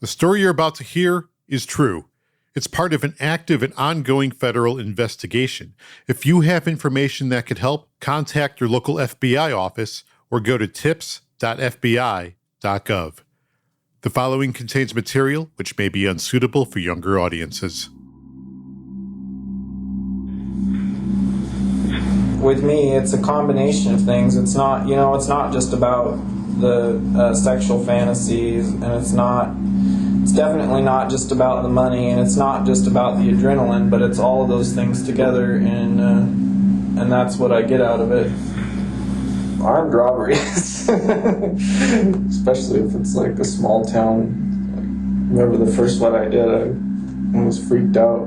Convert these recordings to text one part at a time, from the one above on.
The story you're about to hear is true. It's part of an active and ongoing federal investigation. If you have information that could help, contact your local FBI office or go to tips.fbi.gov. The following contains material which may be unsuitable for younger audiences. With me, it's a combination of things. It's not just about the sexual fantasies, and it's definitely not just about the money, and it's not just about the adrenaline, but it's all of those things together, and that's what I get out of it. Armed robberies, especially if it's like a small town. Remember the first one I did, I was freaked out,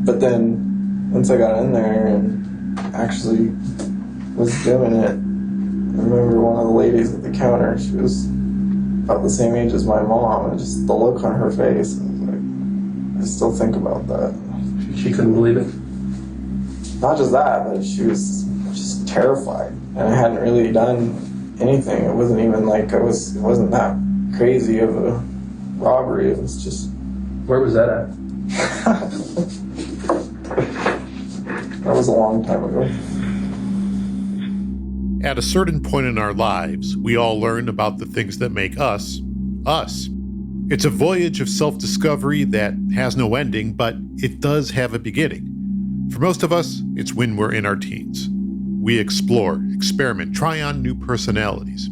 but then once I got in there and actually was doing it, I remember one of the ladies at the counter, she was about the same age as my mom, and just the look on her face, I still think about that. She couldn't believe it? Not just that, but she was just terrified, and I hadn't really done anything. It wasn't even like it wasn't that crazy of a robbery. It was just... Where was that at? That was a long time ago. At a certain point in our lives, we all learn about the things that make us, us. It's a voyage of self-discovery that has no ending, but it does have a beginning. For most of us, it's when we're in our teens. We explore, experiment, try on new personalities.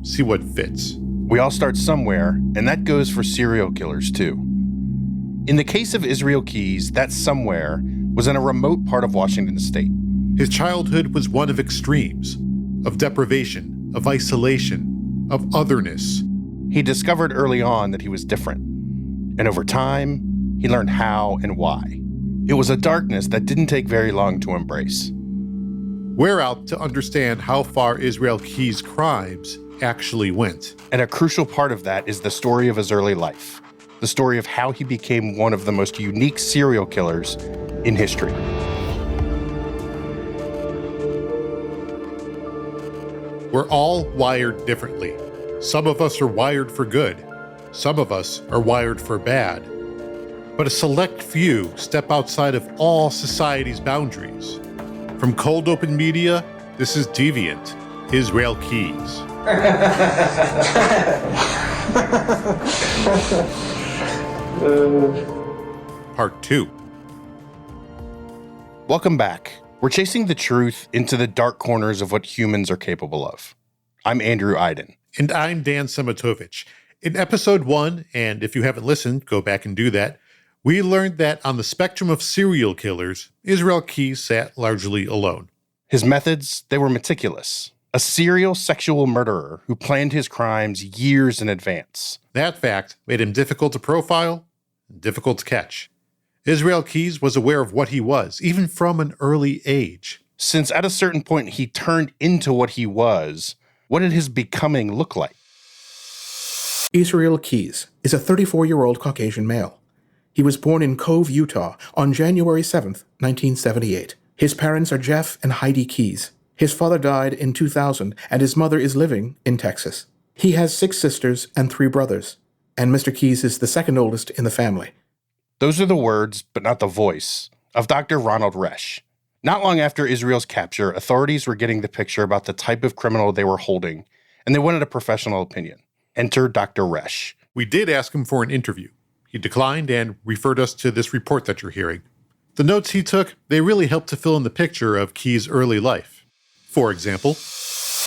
See what fits. We all start somewhere, and that goes for serial killers too. In the case of Israel Keyes, that somewhere was in a remote part of Washington state. His childhood was one of extremes, of deprivation, of isolation, of otherness. He discovered early on that he was different, and over time, he learned how and why. It was a darkness that didn't take very long to embrace. We're out to understand how far Israel Keyes' crimes actually went. And a crucial part of that is the story of his early life, the story of how he became one of the most unique serial killers in history. We're all wired differently. Some of us are wired for good. Some of us are wired for bad. But a select few step outside of all society's boundaries. From Cold Open Media, this is Deviant, Israel Keyes. Part 2. Welcome back. We're chasing the truth into the dark corners of what humans are capable of. I'm Andrew Iden. And I'm Dan Szematowicz. In episode 1, and if you haven't listened, go back and do that, we learned that on the spectrum of serial killers, Israel Keyes sat largely alone. His methods, they were meticulous. A serial sexual murderer who planned his crimes years in advance. That fact made him difficult to profile, and difficult to catch. Israel Keyes was aware of what he was, even from an early age. Since at a certain point he turned into what he was, what did his becoming look like? Israel Keyes is a 34-year-old Caucasian male. He was born in Cove, Utah on January 7th, 1978. His parents are Jeff and Heidi Keyes. His father died in 2000, and his mother is living in Texas. He has 6 sisters and 3 brothers, and Mr. Keyes is the second oldest in the family. Those are the words, but not the voice, of Dr. Ronald Resch. Not long after Israel's capture, authorities were getting the picture about the type of criminal they were holding, and they wanted a professional opinion. Enter Dr. Resch. We did ask him for an interview. He declined and referred us to this report that you're hearing. The notes he took, they really helped to fill in the picture of Keyes' early life. For example,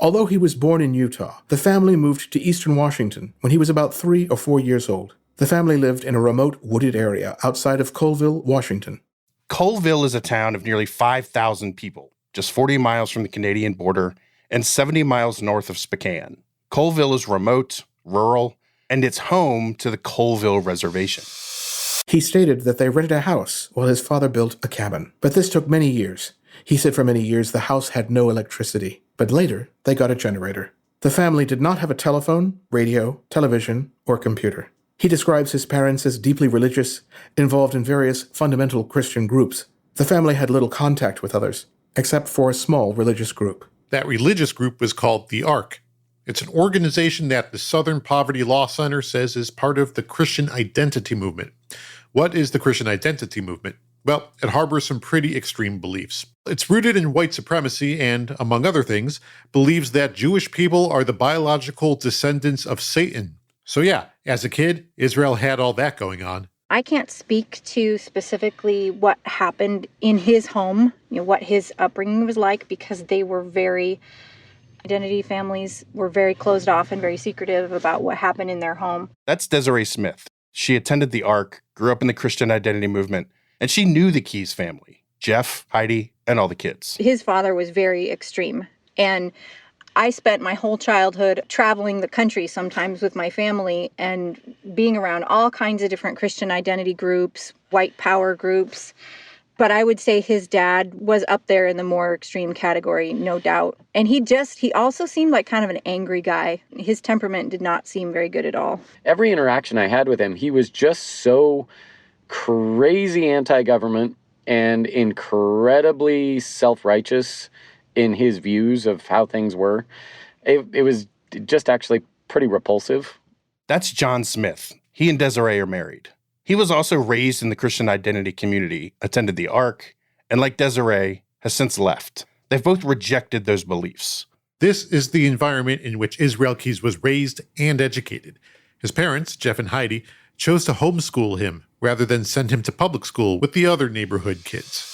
although he was born in Utah, the family moved to eastern Washington when he was about 3 or 4 years old. The family lived in a remote wooded area outside of Colville, Washington. Colville is a town of nearly 5,000 people, just 40 miles from the Canadian border and 70 miles north of Spokane. Colville is remote, rural, and it's home to the Colville Reservation. He stated that they rented a house while his father built a cabin, but this took many years. He said for many years the house had no electricity, but later they got a generator. The family did not have a telephone, radio, television, or computer. He describes his parents as deeply religious, involved in various fundamental Christian groups. The family had little contact with others, except for a small religious group. That religious group was called the Ark, It's an organization that the Southern Poverty Law Center says is part of the Christian identity movement. What is the Christian identity movement? Well, it harbors some pretty extreme beliefs. It's rooted in white supremacy and, among other things, believes that Jewish people are the biological descendants of Satan. So yeah, as a kid, Israel had all that going on. I can't speak to specifically what happened in his home, what his upbringing was like, because identity families were very closed off and very secretive about what happened in their home. That's Desiree Smith. She attended the Ark, grew up in the Christian identity movement, and she knew the Keys family, Jeff, Heidi, and all the kids. His father was very extreme, and I spent my whole childhood traveling the country sometimes with my family and being around all kinds of different Christian identity groups, white power groups. But I would say his dad was up there in the more extreme category, no doubt. And he also seemed like kind of an angry guy. His temperament did not seem very good at all. Every interaction I had with him, he was just so crazy anti-government and incredibly self-righteous in his views of how things were. It was just actually pretty repulsive. That's John Smith. He and Desiree are married. He was also raised in the Christian identity community, attended the Ark, and like Desiree, has since left. They've both rejected those beliefs. This is the environment in which Israel Keys was raised and educated. His parents, Jeff and Heidi, chose to homeschool him rather than send him to public school with the other neighborhood kids.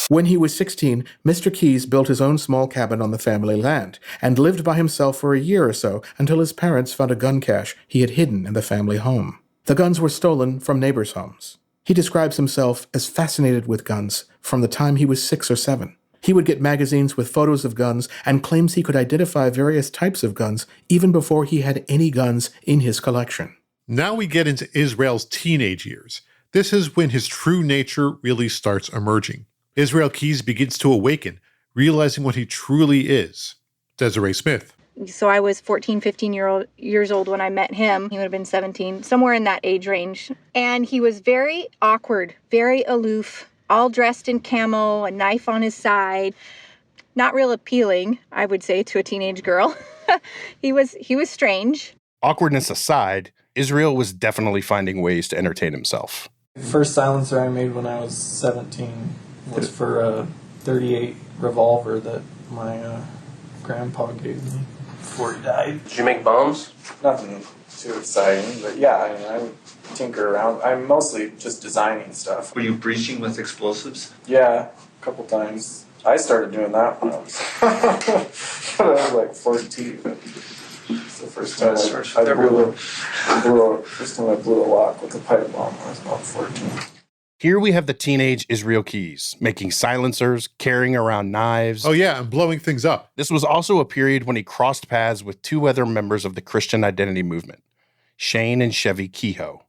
When he was 16, Mr. Keys built his own small cabin on the family land and lived by himself for a year or so until his parents found a gun cache he had hidden in the family home. The guns were stolen from neighbors' homes. He describes himself as fascinated with guns from the time he was 6 or 7. He would get magazines with photos of guns and claims he could identify various types of guns even before he had any guns in his collection. Now we get into Israel's teenage years. This is when his true nature really starts emerging. Israel Keys begins to awaken, realizing what he truly is. Desiree Smith. So I was 14, 15 years old when I met him. He would have been 17, somewhere in that age range. And he was very awkward, very aloof, all dressed in camo, a knife on his side. Not real appealing, I would say, to a teenage girl. He was strange. Awkwardness aside, Israel was definitely finding ways to entertain himself. The first silencer I made when I was 17 was for a .38 revolver that my grandpa gave me before he died. Did you make bombs? Nothing too exciting, but yeah, I would tinker around. I'm mostly just designing stuff. Were you breaching with explosives? Yeah, a couple times. I started doing that when I was, when I was like 14. It's the first time I blew a lock with a pipe bomb when I was about 14. Here we have the teenage Israel Keys, making silencers, carrying around knives. Oh yeah, and blowing things up. This was also a period when he crossed paths with two other members of the Christian identity movement, Shane and Chevy Kho.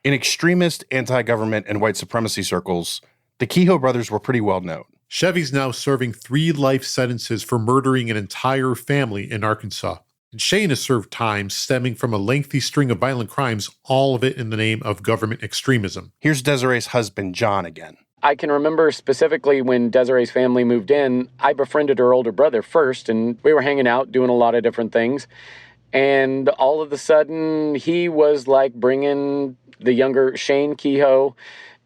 In extremist, anti-government, and white supremacy circles, the Kho brothers were pretty well known. Chevy's now serving 3 life sentences for murdering an entire family in Arkansas. And Shane has served time stemming from a lengthy string of violent crimes, all of it in the name of government extremism. Here's Desiree's husband, John, again. I can remember specifically when Desiree's family moved in, I befriended her older brother first, and we were hanging out doing a lot of different things. And all of a sudden, he was like bringing the younger Shane Kho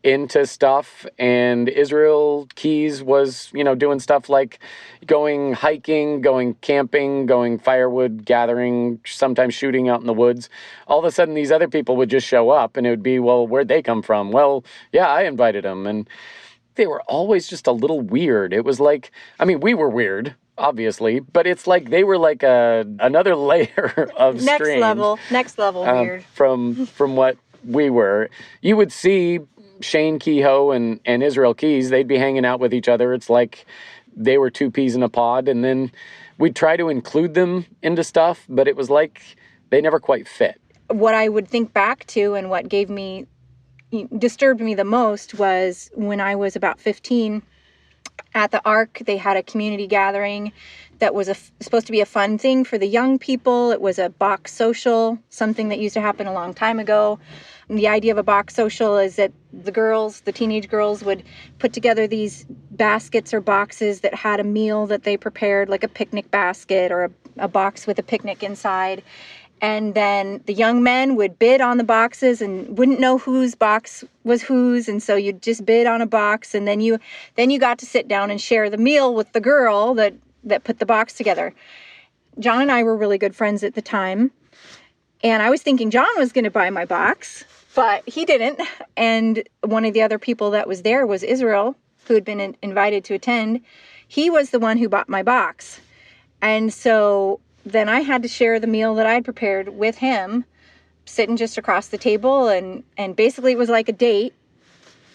into stuff, and Israel Keys was, doing stuff like going hiking, going camping, going firewood gathering, sometimes shooting out in the woods. All of a sudden, these other people would just show up, and it would be, well, where'd they come from? Well, yeah, I invited them. And they were always just a little weird. It was like, we were weird, obviously, but it's like they were like another layer of strange. Next level weird. From what we were. You would see Shane Kho and Israel Keys, they'd be hanging out with each other. It's like they were 2 peas in a pod, and then we'd try to include them into stuff, but it was like they never quite fit. What I would think back to and what disturbed me the most was when I was about 15, At the Ark, they had a community gathering that was supposed to be a fun thing for the young people. It was a box social, something that used to happen a long time ago. And the idea of a box social is that the teenage girls would put together these baskets or boxes that had a meal that they prepared, like a picnic basket or a box with a picnic inside. And then the young men would bid on the boxes and wouldn't know whose box was whose. And so you'd just bid on a box. And then you got to sit down and share the meal with the girl that put the box together. John and I were really good friends at the time. And I was thinking John was going to buy my box, but he didn't. And one of the other people that was there was Israel, who had been invited to attend. He was the one who bought my box. And so then I had to share the meal that I had prepared with him, sitting just across the table. And basically it was like a date.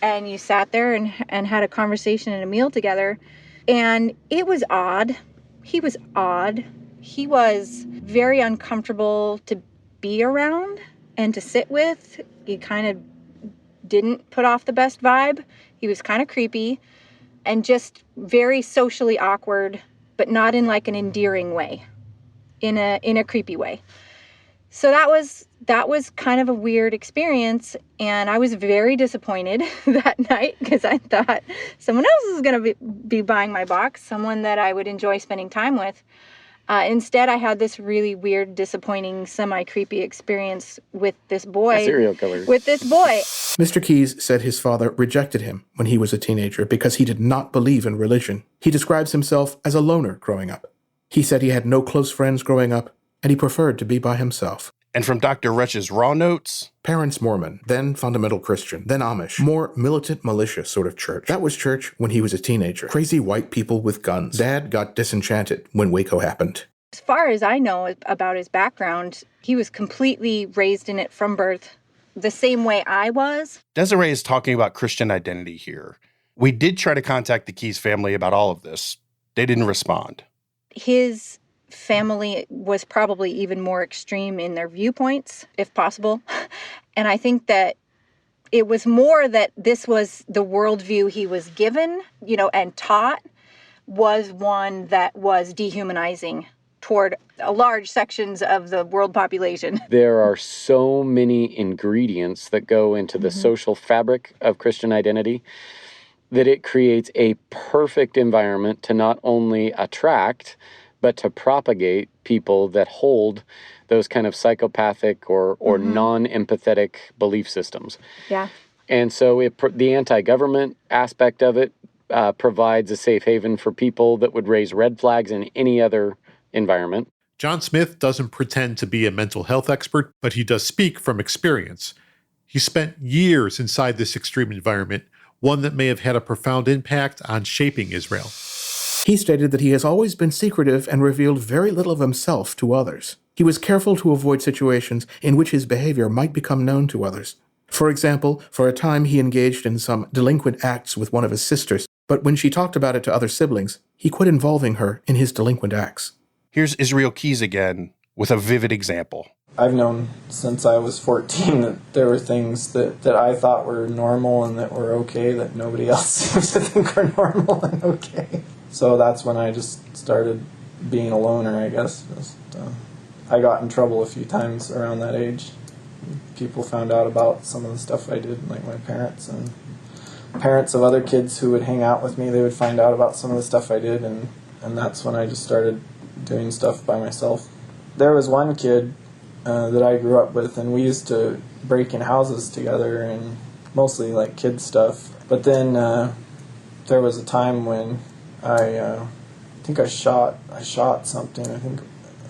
And you sat there and had a conversation and a meal together. And it was odd. He was odd. He was very uncomfortable to be around and to sit with. He kind of didn't put off the best vibe. He was kind of creepy and just very socially awkward, but not in like an endearing way, in a creepy way. So that was kind of a weird experience, and I was very disappointed that night because I thought someone else was going to be buying my box, someone that I would enjoy spending time with. Instead, I had this really weird, disappointing, semi-creepy experience with this boy. A serial killer. With this boy. Mr. Keyes said his father rejected him when he was a teenager because he did not believe in religion. He describes himself as a loner growing up. He said he had no close friends growing up, and he preferred to be by himself. And from Dr. Resch's raw notes, parents Mormon, then fundamental Christian, then Amish, more militant militia sort of church. That was church when he was a teenager. Crazy white people with guns. Dad got disenchanted when Waco happened. As far as I know about his background, he was completely raised in it from birth, the same way I was. Desiree is talking about Christian identity here. We did try to contact the Keyes family about all of this. They didn't respond. His family was probably even more extreme in their viewpoints, if possible. And I think that it was more that this was the worldview he was given, and taught, was one that was dehumanizing toward large sections of the world population. There are so many ingredients that go into the social fabric of Christian identity that it creates a perfect environment to not only attract, but to propagate people that hold those kind of psychopathic or non-empathetic belief systems. Yeah. And so the anti-government aspect of it provides a safe haven for people that would raise red flags in any other environment. John Smith doesn't pretend to be a mental health expert, but he does speak from experience. He spent years inside this extreme environment, one that may have had a profound impact on shaping Israel. He stated that he has always been secretive and revealed very little of himself to others. He was careful to avoid situations in which his behavior might become known to others. For example, for a time he engaged in some delinquent acts with one of his sisters, but when she talked about it to other siblings, he quit involving her in his delinquent acts. Here's Israel Keyes again with a vivid example. I've known since I was 14 that there were things that I thought were normal and that were okay that nobody else seems to think are normal and okay. So that's when I just started being a loner, I guess. I got in trouble a few times around that age. People found out about some of the stuff I did, like my parents and parents of other kids who would hang out with me. They would find out about some of the stuff I did, and that's when I just started doing stuff by myself. There was one kid that I grew up with, and we used to break in houses together and mostly like kid stuff. But then there was a time when I think I shot something. I think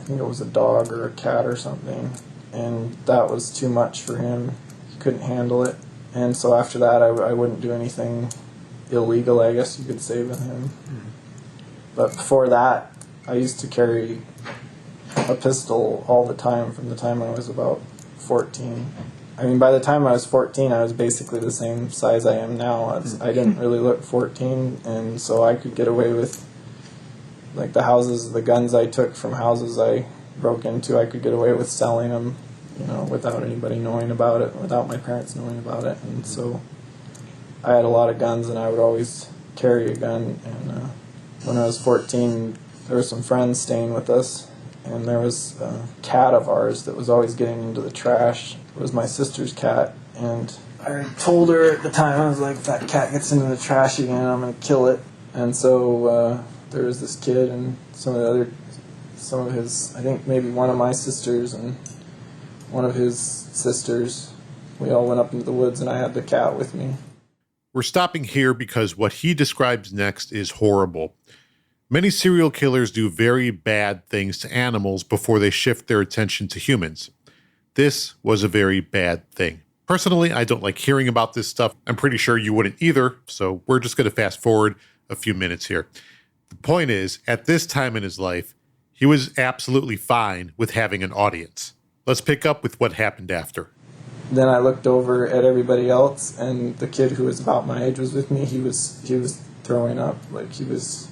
it was a dog or a cat or something, and that was too much for him. He couldn't handle it, and so after that I wouldn't do anything illegal, I guess you could say, with him. But before that, I used to carry a pistol all the time from the time I was about 14. I mean, by the time I was 14, I was basically the same size I am now. I didn't really look 14, and so I could get away with, like, the guns I took from houses I broke into, I could get away with selling them, without anybody knowing about it, without my parents knowing about it. And so I had a lot of guns, and I would always carry a gun. And when I was 14, there were some friends staying with us, and there was a cat of ours that was always getting into the trash. It was my sister's cat, and I told her at the time, I was like, if that cat gets into the trash again, I'm going to kill it. And so there was this kid and some of his, I think maybe one of my sisters and one of his sisters. We all went up into the woods, and I had the cat with me. We're stopping here because what he describes next is horrible. Many serial killers do very bad things to animals before they shift their attention to humans. This was a very bad thing. Personally, I don't like hearing about this stuff. I'm pretty sure you wouldn't either, so we're just going to fast forward a few minutes here. The point is, at this time in his life, he was absolutely fine with having an audience. Let's pick up with what happened after. Then I looked over at everybody else, and the kid who was about my age was with me. He was throwing up. Like, he was,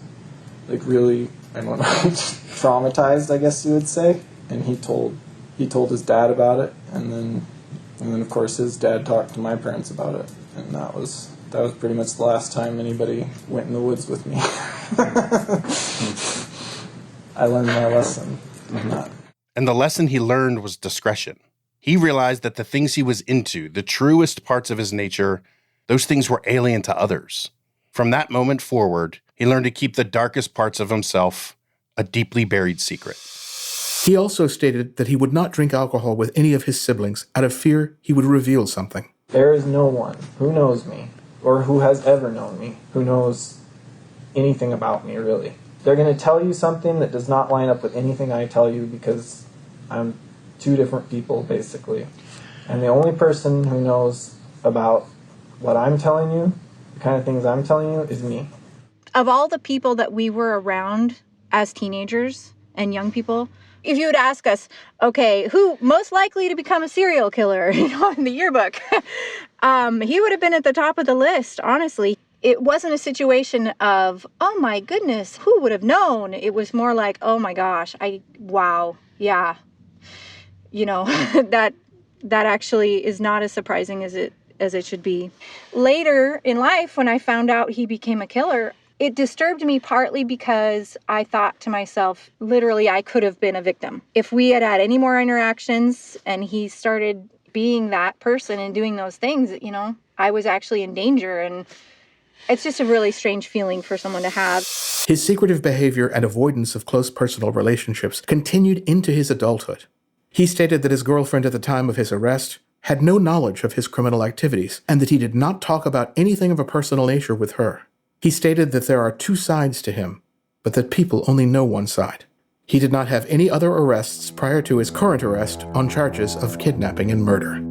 like, really, I don't know, traumatized, I guess you would say. And he told his dad about it, and then of course his dad talked to my parents about it, and that was pretty much the last time anybody went in the woods with me. I learned my lesson from that. And the lesson he learned was discretion. He realized that the things he was into, the truest parts of his nature, those things were alien to others. From that moment forward, he learned to keep the darkest parts of himself a deeply buried secret. He also stated that he would not drink alcohol with any of his siblings out of fear he would reveal something. There is no one who knows me, or who has ever known me, who knows anything about me, really. They're going to tell you something that does not line up with anything I tell you, because I'm two different people, basically. And the only person who knows about what I'm telling you, the kind of things I'm telling you, is me. Of all the people that we were around as teenagers and young people, if you would ask us, okay, who most likely to become a serial killer, in the yearbook, he would have been at the top of the list, honestly. It wasn't a situation of, oh my goodness, who would have known? It was more like, oh my gosh, wow, yeah. That actually is not as surprising as it should be. Later in life, when I found out he became a killer, it disturbed me partly because I thought to myself, literally, I could have been a victim. If we had had any more interactions and he started being that person and doing those things, I was actually in danger. And it's just a really strange feeling for someone to have. His secretive behavior and avoidance of close personal relationships continued into his adulthood. He stated that his girlfriend at the time of his arrest had no knowledge of his criminal activities and that he did not talk about anything of a personal nature with her. He stated that there are two sides to him, but that people only know one side. He did not have any other arrests prior to his current arrest on charges of kidnapping and murder.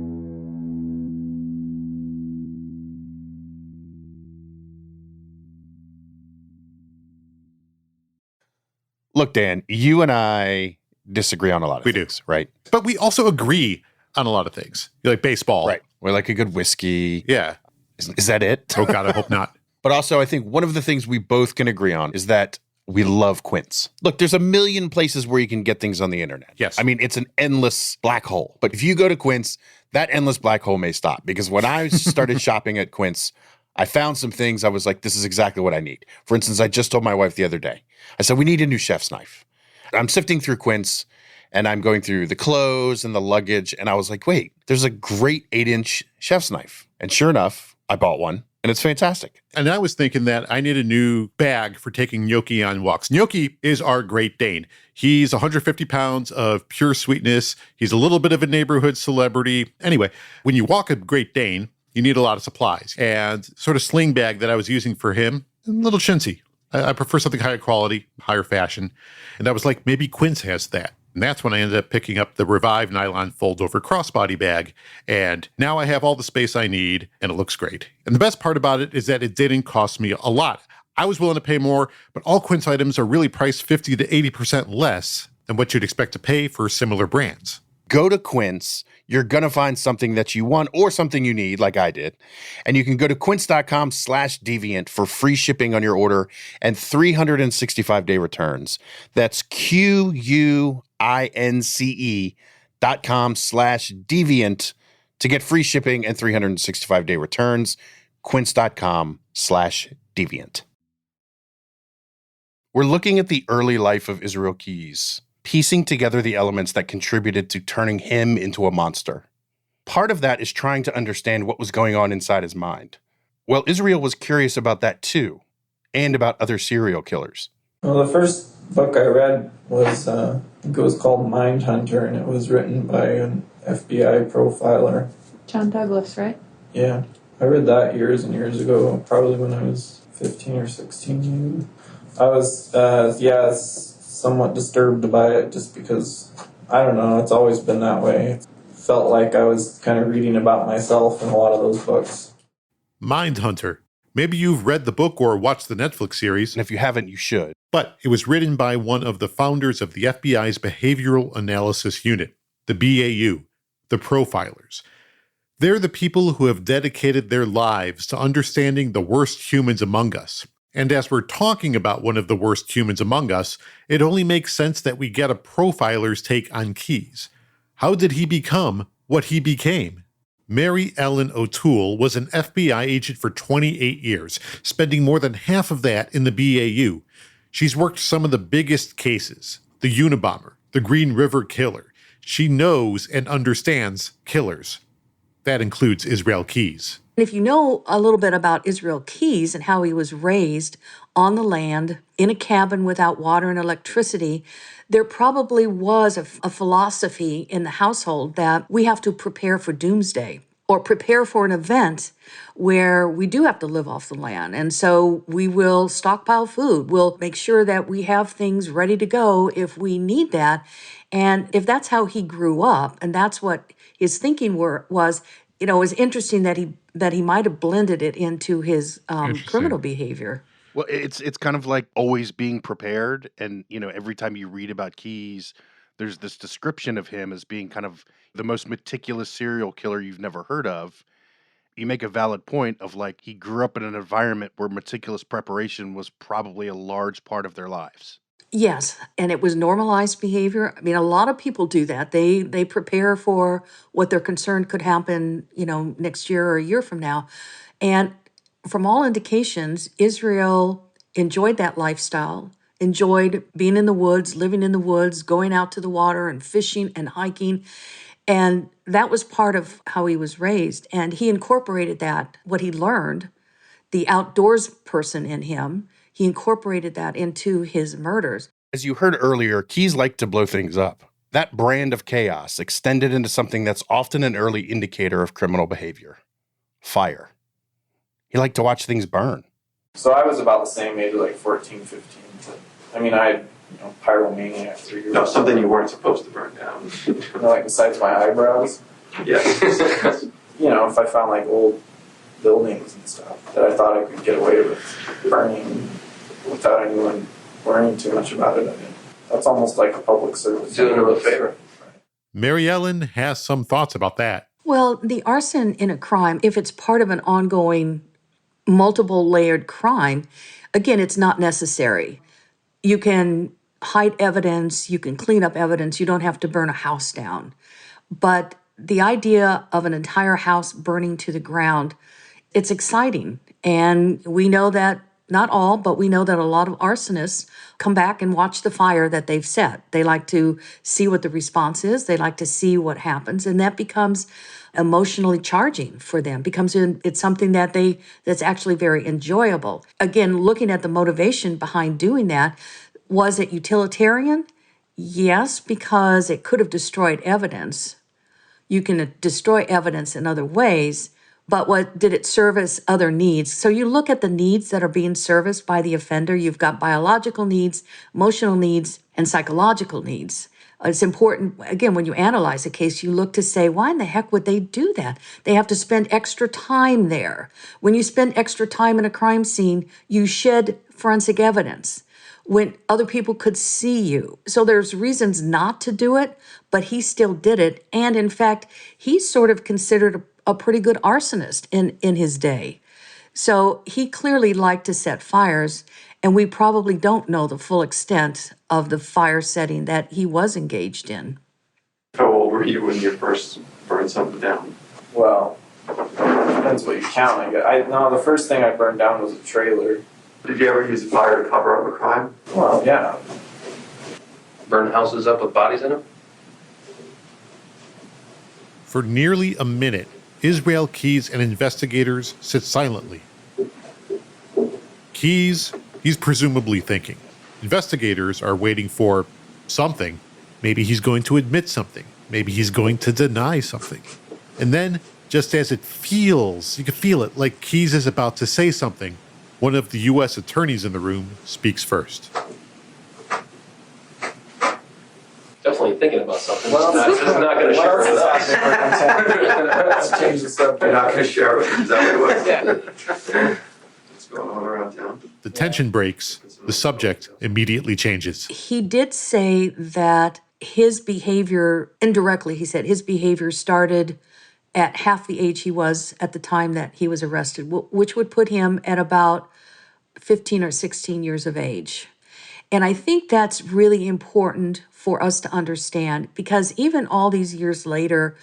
Look, Dan, you and I disagree on a lot of things, right? But we also agree on a lot of things. You like baseball. Right. We like a good whiskey. Yeah. Is that it? Oh, God, I hope not. But also, I think one of the things we both can agree on is that we love Quince. Look, there's a million places where you can get things on the internet. Yes. I mean, it's an endless black hole. But if you go to Quince, that endless black hole may stop. Because when I started shopping at Quince, I found some things I was like, this is exactly what I need. For instance, I just told my wife the other day, I said, we need a new chef's knife. I'm sifting through Quince, and I'm going through the clothes and the luggage, and I was like, wait, there's a great 8-inch chef's knife. And sure enough, I bought one, and it's fantastic. And I was thinking that I need a new bag for taking Gnocchi on walks. Gnocchi is our Great Dane. He's 150 pounds of pure sweetness. He's a little bit of a neighborhood celebrity. Anyway, when you walk a Great Dane, you need a lot of supplies. And sort of sling bag that I was using for him, a little chintzy. I prefer something higher quality, higher fashion. And I was like, maybe Quince has that. And that's when I ended up picking up the Revive nylon fold-over crossbody bag. And now I have all the space I need, and it looks great. And the best part about it is that it didn't cost me a lot. I was willing to pay more, but all Quince items are really priced 50 to 80% less than what you'd expect to pay for similar brands. Go to Quince. You're going to find something that you want or something you need, like I did. And you can go to quince.com/deviant for free shipping on your order and 365-day returns. That's QUINCE.com/deviant to get free shipping and 365-day returns. Quince.com/deviant. Deviant. We're looking at the early life of Israel Keyes, piecing together the elements that contributed to turning him into a monster. Part of that is trying to understand what was going on inside his mind. Well, Israel was curious about that too, and about other serial killers. Well, the first book I read was, I think it was called Mindhunter, and it was written by an FBI profiler. John Douglas, right? Yeah. I read that years and years ago, probably when I was 15 or 16 maybe. I was, somewhat disturbed by it just because, I don't know, it's always been that way. It felt like I was kind of reading about myself in a lot of those books. Mindhunter. Maybe you've read the book or watched the Netflix series. And if you haven't, you should. But it was written by one of the founders of the FBI's Behavioral Analysis Unit, the BAU, the profilers. They're the people who have dedicated their lives to understanding the worst humans among us. And as we're talking about one of the worst humans among us, it only makes sense that we get a profiler's take on Keyes. How did he become what he became? Mary Ellen O'Toole was an FBI agent for 28 years, spending more than half of that in the BAU. She's worked some of the biggest cases, the Unabomber, the Green River Killer. She knows and understands killers. That includes Israel Keyes. If you know a little bit about Israel Keyes and how he was raised on the land in a cabin without water and electricity, there probably was a philosophy in the household that we have to prepare for doomsday or prepare for an event where we do have to live off the land. And so we will stockpile food. We'll make sure that we have things ready to go if we need that. And if that's how he grew up and that's what his thinking was, it was interesting that he might have blended it into his criminal behavior. Well, it's kind of like always being prepared. And, every time you read about Keyes, there's this description of him as being kind of the most meticulous serial killer you've never heard of. You make a valid point of he grew up in an environment where meticulous preparation was probably a large part of their lives. Yes, and it was normalized behavior. I mean, a lot of people do that. They prepare for what they're concerned could happen, next year or a year from now. And from all indications, Israel enjoyed that lifestyle, enjoyed being in the woods, living in the woods, going out to the water and fishing and hiking. And that was part of how he was raised. And he incorporated that, what he learned, the outdoors person in him, he incorporated that into his murders. As you heard earlier, Keyes liked to blow things up. That brand of chaos extended into something that's often an early indicator of criminal behavior: fire. He liked to watch things burn. So I was about the same age, 14, 15. I mean, I had, pyromaniac 3 years. No, something you weren't supposed to burn down. Besides my eyebrows. Yes. If I found old buildings and stuff that I thought I could get away with burning without anyone worrying too much about it. I mean, that's almost like a public service. Doing them a favor. Mary Ellen has some thoughts about that. Well, the arson in a crime, if it's part of an ongoing, multiple layered crime, again, it's not necessary. You can hide evidence, you can clean up evidence, you don't have to burn a house down. But the idea of an entire house burning to the ground, it's exciting. And we know that, not all, but we know that a lot of arsonists come back and watch the fire that they've set. They like to see what the response is. They like to see what happens. And that becomes emotionally charging for them. It's something that's actually very enjoyable. Again, looking at the motivation behind doing that, was it utilitarian? Yes, because it could have destroyed evidence. You can destroy evidence in other ways, but what did it service other needs? So you look at the needs that are being serviced by the offender. You've got biological needs, emotional needs, and psychological needs. It's important, again, when you analyze a case, you look to say, why in the heck would they do that? They have to spend extra time there. When you spend extra time in a crime scene, you shed forensic evidence when other people could see you. So there's reasons not to do it, but he still did it. And in fact, he's sort of considered a pretty good arsonist in his day. So he clearly liked to set fires, and we probably don't know the full extent of the fire setting that he was engaged in. How old were you when you first burned something down? Well, I depends what you count. No, the first thing I burned down was a trailer. Did you ever use fire to cover up a crime? Well, yeah. Burn houses up with bodies in them? For nearly a minute, Israel Keyes and investigators sit silently. Keyes, he's presumably thinking. Investigators are waiting for something. Maybe he's going to admit something. Maybe he's going to deny something. And then, just as it feels, you can feel it, like Keyes is about to say something, one of the U.S. attorneys in the room speaks first. Definitely thinking about something. Well, This is not going to share with us. Let's change the subject. You're not going to share with us. Is that what it was? Yeah. What's going on around town? The tension breaks. The subject immediately changes. He did say that his behavior, indirectly, he said his behavior started at half the age he was at the time that he was arrested, which would put him at about 15 or 16 years of age. And I think that's really important for us to understand, because even all these years later,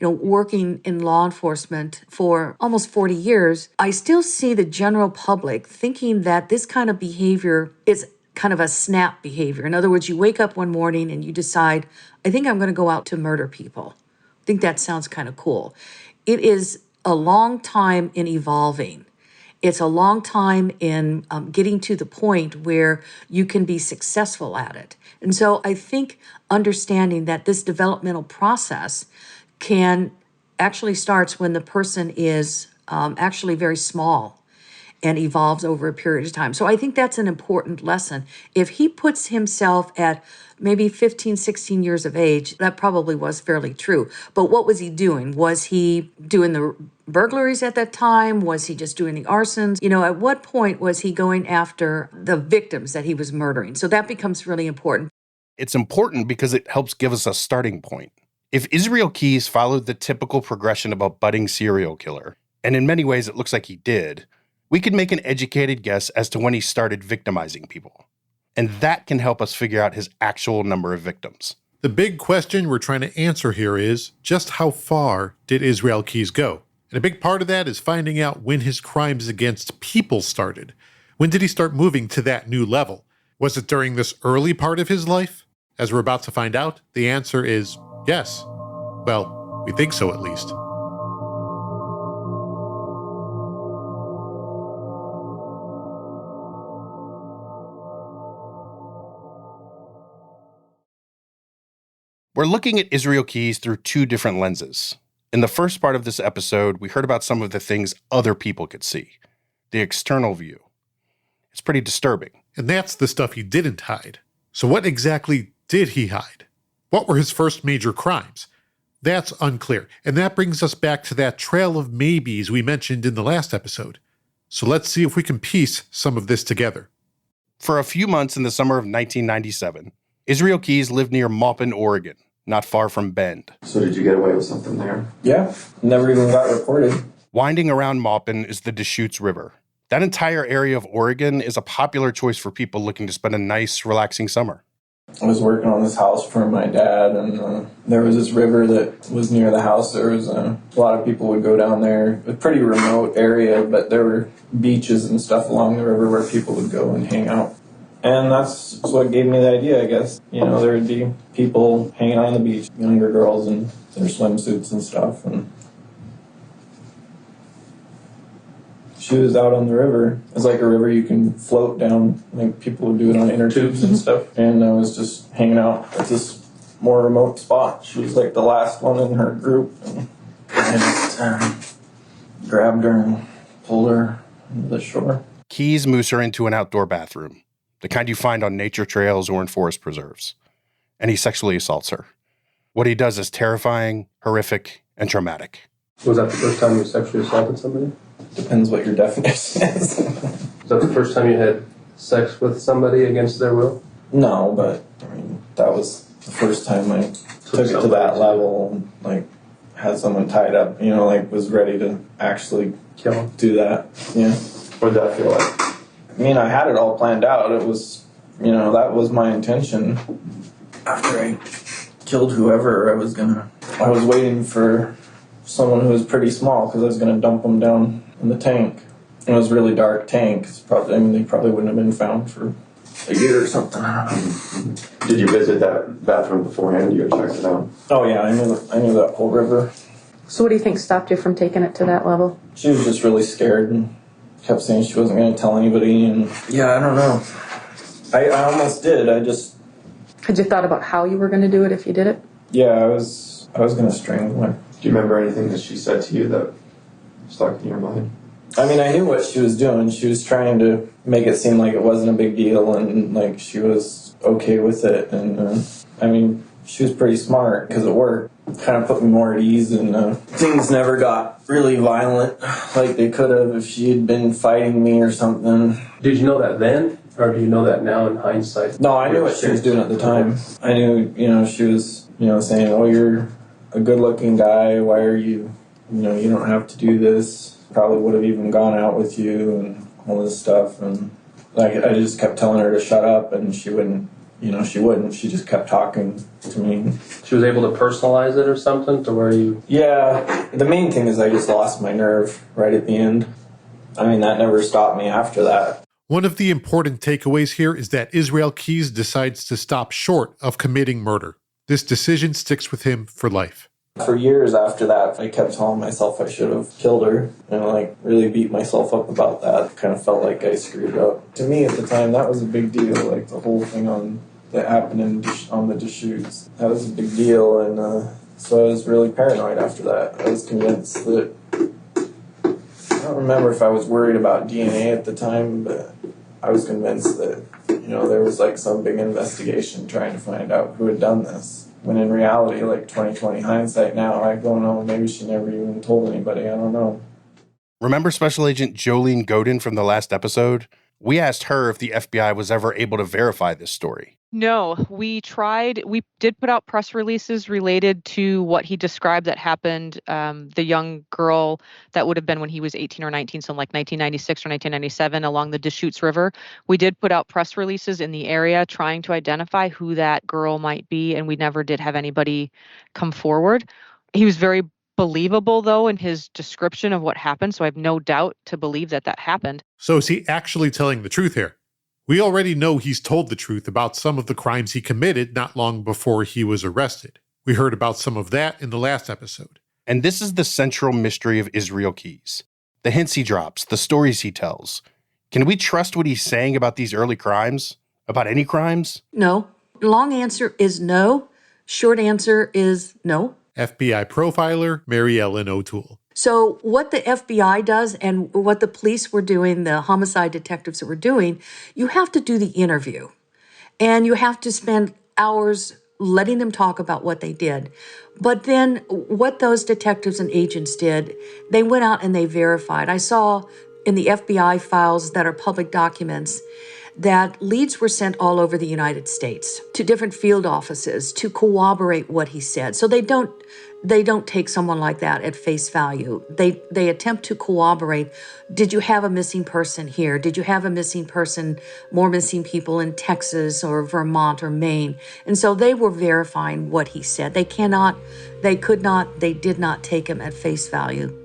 working in law enforcement for almost 40 years, I still see the general public thinking that this kind of behavior is kind of a snap behavior. In other words, you wake up one morning and you decide, I think I'm going to go out to murder people. I think that sounds kind of cool. It is a long time in evolving. It's a long time in getting to the point where you can be successful at it. And so I think understanding that this developmental process can actually starts when the person is actually very small and evolves over a period of time. So I think that's an important lesson. If he puts himself at maybe 15, 16 years of age, that probably was fairly true. But what was he doing? Was he doing the burglaries at that time? Was he just doing the arsons? At what point was he going after the victims that he was murdering? So that becomes really important. It's important because it helps give us a starting point. If Israel Keyes followed the typical progression of a budding serial killer, and in many ways it looks like he did, we could make an educated guess as to when he started victimizing people. And that can help us figure out his actual number of victims. The big question we're trying to answer here is, just how far did Israel Keyes go? And a big part of that is finding out when his crimes against people started. When did he start moving to that new level? Was it during this early part of his life? As we're about to find out, the answer is yes. Well, we think so at least. We're looking at Israel Keyes through two different lenses. In the first part of this episode, we heard about some of the things other people could see, the external view. It's pretty disturbing. And that's the stuff he didn't hide. So what exactly did he hide? What were his first major crimes? That's unclear. And that brings us back to that trail of maybes we mentioned in the last episode. So let's see if we can piece some of this together. For a few months in the summer of 1997, Israel Keyes lived near Maupin, Oregon, not far from Bend. So did you get away with something there? Yeah, never even got reported. Winding around Maupin is the Deschutes River. That entire area of Oregon is a popular choice for people looking to spend a nice, relaxing summer. I was working on this house for my dad, and there was this river that was near the house. There was a lot of people would go down there. A pretty remote area, but there were beaches and stuff along the river where people would go and hang out. And that's what gave me the idea, I guess. There would be people hanging out on the beach, younger girls in their swimsuits and stuff. And she was out on the river. It's like a river you can float down. Like people would do it on inner tubes and stuff. And I was just hanging out at this more remote spot. She was like the last one in her group. And I just grabbed her and pulled her into the shore. Keyes moves her into an outdoor bathroom, the kind you find on nature trails or in forest preserves. And he sexually assaults her. What he does is terrifying, horrific, and traumatic. Was that the first time you sexually assaulted somebody? Depends what your definition is. Was that the first time you had sex with somebody against their will? No, but that was the first time I took it to that level. Had someone tied up, was ready to actually do that. Yeah. What did that feel like? I had it all planned out. It was, that was my intention. After I killed whoever I was waiting for someone who was pretty small because I was going to dump them down in the tank. It was a really dark tank. They probably wouldn't have been found for a year or something. Did you visit that bathroom beforehand? You checked it out? Oh yeah, I knew that whole river. So what do you think stopped you from taking it to that level? She was just really scared and kept saying she wasn't going to tell anybody. And yeah, I don't know. I almost did. Had you thought about how you were going to do it if you did it? Yeah, I was going to strangle her. Do you remember anything that she said to you that stuck in your mind? I mean, I knew what she was doing. She was trying to make it seem like it wasn't a big deal and like she was okay with it. And I mean, she was pretty smart because it worked. Kind of put me more at ease, and things never got really violent like they could have if she had been fighting me or something. Did you know that then, or do you know that now in hindsight? No, I knew what she was doing at the time. I knew, she was, saying, "Oh, you're a good-looking guy. Why are you, you don't have to do this. Probably would have even gone out with you and all this stuff." And like I just kept telling her to shut up, and she wouldn't. She wouldn't. She just kept talking to me. She was able to personalize it or something to where you... Yeah. The main thing is I just lost my nerve right at the end. I mean, that never stopped me after that. One of the important takeaways here is that Israel Keyes decides to stop short of committing murder. This decision sticks with him for life. For years after that, I kept telling myself I should have killed her and really beat myself up about that. Kind of felt like I screwed up. To me at the time, that was a big deal. Like the whole thing that happened on the Deschutes. That was a big deal, and so I was really paranoid after that. I was convinced that... I don't remember if I was worried about DNA at the time, but I was convinced that, there was some big investigation trying to find out who had done this. When in reality, 20/20 hindsight now, I go, no, maybe she never even told anybody. I don't know. Remember Special Agent Jolene Godin from the last episode? We asked her if the FBI was ever able to verify this story. No, we tried. We did put out press releases related to what he described that happened. The young girl that would have been when he was 18 or 19, so 1996 or 1997 along the Deschutes River. We did put out press releases in the area trying to identify who that girl might be, and we never did have anybody come forward. He was very believable, though, in his description of what happened, so I have no doubt to believe that happened. So is he actually telling the truth here? We already know he's told the truth about some of the crimes he committed not long before he was arrested. We heard about some of that in the last episode. And this is the central mystery of Israel Keyes. The hints he drops, the stories he tells. Can we trust what he's saying about these early crimes? About any crimes? No. Long answer is no. Short answer is no. FBI profiler Mary Ellen O'Toole. So what the FBI does and what the police were doing, the homicide detectives that were doing, you have to do the interview. And you have to spend hours letting them talk about what they did. But then what those detectives and agents did, they went out and they verified. I saw in the FBI files that are public documents that leads were sent all over the United States to different field offices to corroborate what he said. So they don't take someone like that at face value. They attempt to corroborate. Did you have a missing person here? Did you have a missing person, more missing people in Texas or Vermont or Maine? And so they were verifying what he said. They did not take him at face value.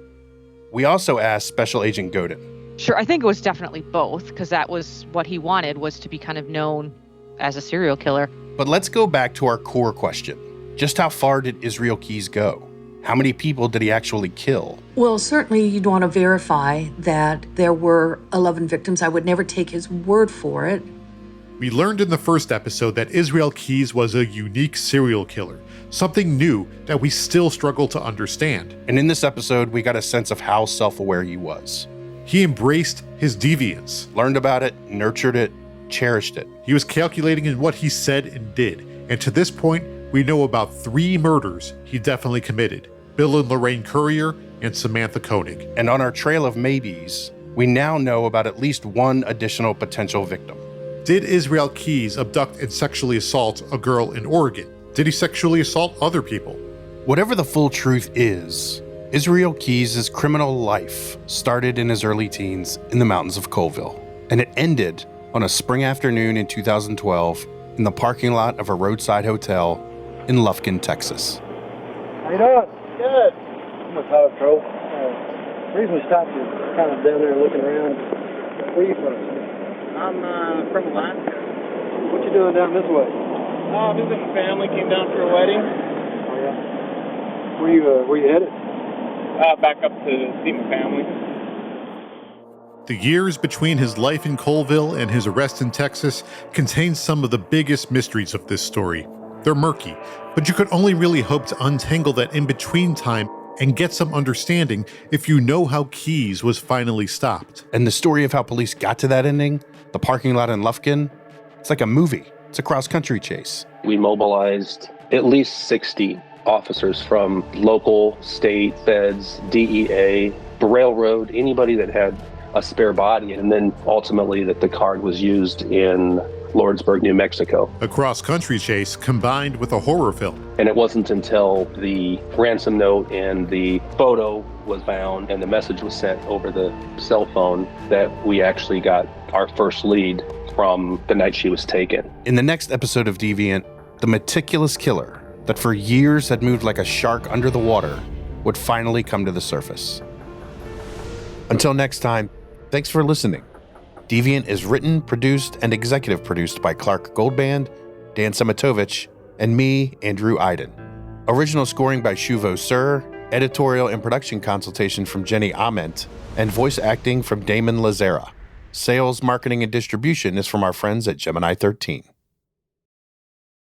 We also asked Special Agent Godin. Sure, I think it was definitely both, because that was what he wanted, was to be kind of known as a serial killer. But let's go back to our core question. Just how far did Israel Keyes go? How many people did he actually kill? Well, certainly you'd want to verify that there were 11 victims. I would never take his word for it. We learned in the first episode that Israel Keyes was a unique serial killer, something new that we still struggle to understand. And in this episode, we got a sense of how self-aware he was. He embraced his deviance, learned about it, nurtured it, cherished it. He was calculating in what he said and did, and to this point, we know about 3 murders he definitely committed: Bill and Lorraine Currier and Samantha Koenig. And on our trail of maybes, we now know about at least one additional potential victim. Did Israel Keyes abduct and sexually assault a girl in Oregon? Did he sexually assault other people? Whatever the full truth is, Israel Keyes' criminal life started in his early teens in the mountains of Colville, and it ended on a spring afternoon in 2012 in the parking lot of a roadside hotel in Lufkin, Texas. How you doing? Good. I'm with Highway Patrol. The reason we stopped is kind of down there looking around. Where are you from? I'm from Alaska. What you doing down this way? Visiting family. Came down for a wedding. Oh, yeah. Where you headed? Back up to see my family. The years between his life in Colville and his arrest in Texas contain some of the biggest mysteries of this story. They're murky, but you could only really hope to untangle that in-between time and get some understanding if you know how Keyes was finally stopped. And the story of how police got to that ending, the parking lot in Lufkin, it's like a movie. It's a cross-country chase. We mobilized at least 60 officers from local, state, feds, DEA, the railroad, anybody that had a spare body, and then ultimately that the card was used in Lordsburg, New Mexico. A cross-country chase combined with a horror film. And it wasn't until the ransom note and the photo was found and the message was sent over the cell phone that we actually got our first lead from the night she was taken. In the next episode of Deviant, the meticulous killer that for years had moved like a shark under the water would finally come to the surface. Until next time, thanks for listening. Deviant is written, produced, and executive produced by Clark Goldband, Dan Szematowicz, and me, Andrew Iden. Original scoring by Shuvo Sir, editorial and production consultation from Jenny Ament, and voice acting from Damon Lazara. Sales, marketing, and distribution is from our friends at Gemini 13.